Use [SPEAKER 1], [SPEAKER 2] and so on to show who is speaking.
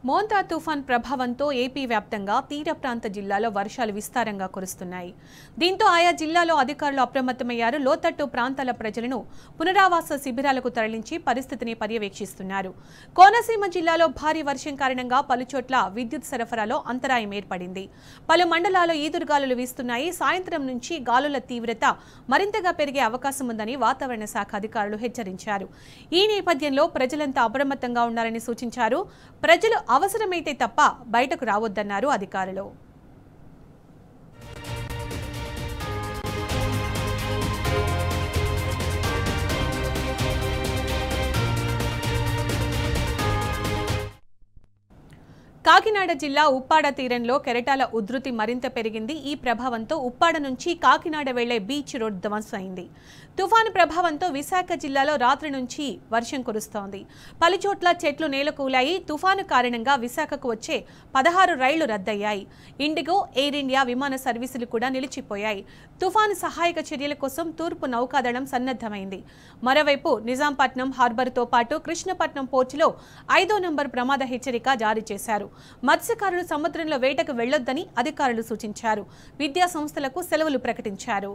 [SPEAKER 1] మోంతా తుఫాన్ ప్రభావంతో ఏపీ వ్యాప్తంగా తీర ప్రాంత జిల్లాలో వర్షాలు విస్తారంగా కురుస్తున్నాయి. దీంతో ఆయా జిల్లాలో అధికారులు అప్రమత్తమయ్యారు. లోతట్టు ప్రాంతాల ప్రజలను పునరావాస శిబిరాలకు తరలించి పరిస్థితిని పర్యవేక్షిస్తున్నారు. కోనసీమ జిల్లాలో భారీ వర్షం కారణంగా పలుచోట్ల విద్యుత్ సరఫరాలో అంతరాయం ఏర్పడింది. పలు మండలాల్లో ఈదురుగాలులు వీస్తున్నాయి. సాయంత్రం నుంచి గాలుల తీవ్రత మరింతగా పెరిగే అవకాశం ఉందని వాతావరణ శాఖ అధికారులు హెచ్చరించారు. ఈ నేపథ్యంలో ప్రజలంతా అప్రమత్తంగా ఉండాలని సూచించారు. ప్రజలు అవసరమైతే తప్ప బయటకు రావొద్దన్నారు అధికారులు. కాకినాడ జిల్లా ఉప్పాడ తీరంలో కెరటాల ఉధృతి మరింత పెరిగింది. ఈ ప్రభావంతో ఉప్పాడ నుంచి కాకినాడ వెళ్లే బీచ్ రోడ్ ధ్వంసమైంది. తుఫాను ప్రభావంతో విశాఖ జిల్లాలో రాత్రి నుంచి వర్షం కురుస్తోంది. పలుచోట్ల చెట్లు నేలకూలాయి. తుఫాను కారణంగా విశాఖకు వచ్చే 16 రైళ్లు రద్దయ్యాయి. ఇండిగో, ఎయిర్ ఇండియా విమాన సర్వీసులు కూడా నిలిచిపోయాయి. తుఫాను సహాయక చర్యల కోసం తూర్పు నౌకాదళం సన్నద్ధమైంది. మరోవైపు నిజాంపట్నం హార్బర్తో పాటు కృష్ణపట్నం పోర్టులో 5వ నంబర్ ప్రమాద హెచ్చరిక జారీ చేశారు. మత్స్యకారులు సముద్రంలో వేటకు వెళ్లొద్దని అధికారులు సూచించారు. విద్యా సంస్థలకు సెలవులు ప్రకటించారు.